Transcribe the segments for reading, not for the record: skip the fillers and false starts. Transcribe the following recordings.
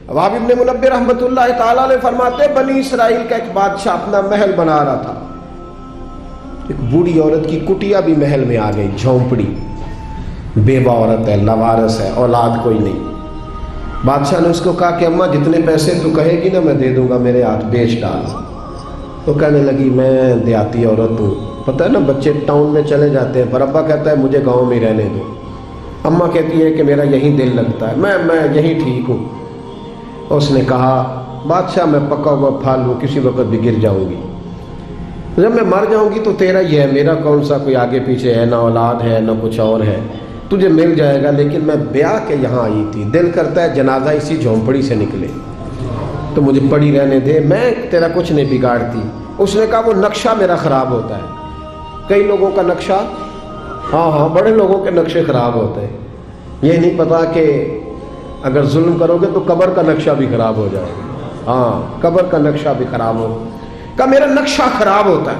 वहाब इब्न मुनब्बिर रहमतुल्लाह ताला अलैह फरमाते बनी इसराइल का एक बादशाह अपना महल बना रहा था, एक बूढ़ी औरत की कुटिया भी महल में आ गई, झोंपड़ी, बेवा औरत है, लवारस है, औलाद कोई नहीं। बादशाह ने उसको कहा कि अम्मा जितने पैसे तू कहेगी ना मैं दे दूंगा, मेरे हाथ बेच डाल। तो कहने लगी मैं देहाती औरत हूँ, पता है ना बच्चे टाउन में चले जाते हैं, पर अब्बा कहता है मुझे गाँव में रहने दो। अम्मा कहती है कि मेरा यहीं दिल लगता है, मैं यहीं ठीक हूँ। उसने कहा बादशाह मैं पका हुआ फल हूँ, किसी वक्त भी गिर जाऊंगी, जब मैं मर जाऊंगी तो तेरा ही है, मेरा कौन सा कोई आगे पीछे है, ना औलाद है ना कुछ और है, तुझे मिल जाएगा। लेकिन मैं ब्याह के यहाँ आई थी, दिल करता है जनाजा इसी झोंपड़ी से निकले, तो मुझे पड़ी रहने दे, मैं तेरा कुछ नहीं बिगाड़ती। उसने कहा वो नक्शा मेरा ख़राब होता है। कई लोगों का नक्शा, हाँ बड़े लोगों के नक्शे ख़राब होते हैं, ये नहीं पता कि अगर जुल्म करोगे तो कब्र का नक्शा भी ख़राब हो जाएगा। हाँ कब्र का नक्शा भी ख़राब हो, का मेरा नक्शा ख़राब होता है,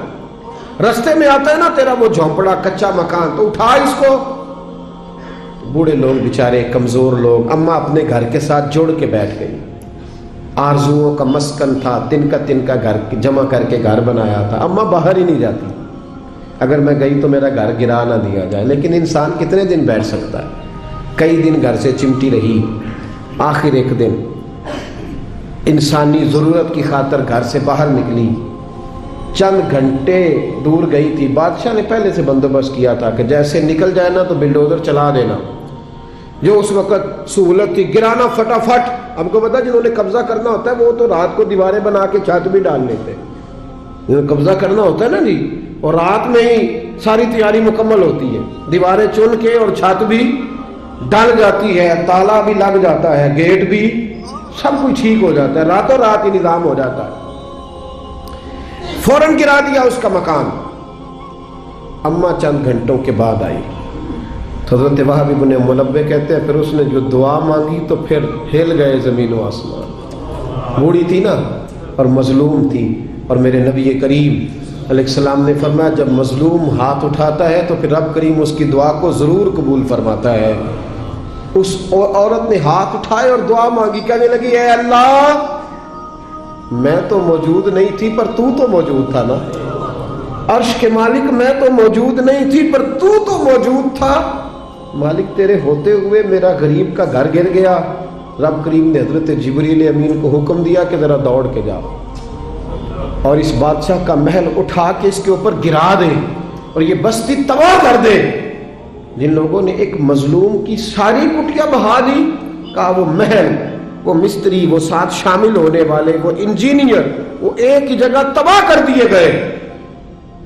रास्ते में आता है ना तेरा वो झोंपड़ा कच्चा मकान, तो उठा इसको। बूढ़े लोग बेचारे, कमज़ोर लोग, अम्मा अपने घर के साथ जोड़ के बैठ गई। आरजुओं का मस्कन था, तिनका घर जमा करके घर बनाया था, अम्मा बाहर ही नहीं जाती, अगर मैं गई तो मेरा घर गिरा ना दिया जाए। लेकिन इंसान कितने दिन बैठ सकता है, कई दिन घर से चिमटी रही, आखिर एक दिन इंसानी ज़रूरत की खातर घर से बाहर निकली, चंद घंटे दूर गई थी। बादशाह ने पहले से बंदोबस्त किया था कि जैसे निकल जाए ना तो बिल्डोजर चला देना, जो उस वक्त सहूलत थी, गिराना फटाफट। हमको पता जिन्होंने कब्जा करना होता है वो तो रात को दीवारें बना के छत भी डाल लेते हैं, जिन्हें कब्जा करना होता है ना जी, और रात में ही सारी तैयारी मुकम्मल होती है, दीवारें चुन के और छत भी डल जाती है, ताला भी लग जाता है, गेट भी, सब कुछ ठीक हो जाता है, रातों रात ही निजाम हो जाता है। फौरन गिरा दिया उसका मकान। अम्मा चंद घंटों के बाद आई। हज़रत वहाब इब्न मुनब्बिर कहते हैं फिर उसने जो दुआ मांगी तो फिर हिल गए ज़मीन व आसमान। बूढ़ी थी ना और मजलूम थी, और मेरे नबी करीम अलैहिस्सलाम ने फरमाया जब मजलूम हाथ उठाता है तो फिर रब करीम उसकी दुआ को ज़रूर कबूल फरमाता है। उस औरत ने हाथ उठाए और दुआ मांगी, कहने लगी ए अल्लाह मैं तो मौजूद नहीं थी पर तू तो मौजूद था ना, अर्श के मालिक मैं तो मौजूद नहीं थी पर तू तो मौजूद था, मालिक तेरे होते हुए मेरा गरीब का घर गिर गया। रब करीम ने हजरत जिब्रील अमीन को हुक्म दिया कि ज़रा दौड़ के जाओ और इस बादशाह का महल उठा के इसके ऊपर गिरा दे और ये बस्ती तबाह कर दे। जिन लोगों ने एक मजलूम की सारी कुटिया बहा दी, कहा वो महल, वो मिस्त्री, वो साथ शामिल होने वाले, वो इंजीनियर, वो एक ही जगह तबाह कर दिए गए।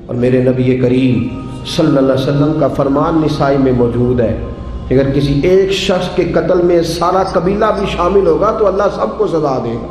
और मेरे नबी करीम सल्लल्लाहु अलैहि वसल्लम का फरमान निसाई में मौजूद है, अगर किसी एक शख्स के कत्ल में सारा कबीला भी शामिल होगा तो अल्लाह सबको सजा देगा।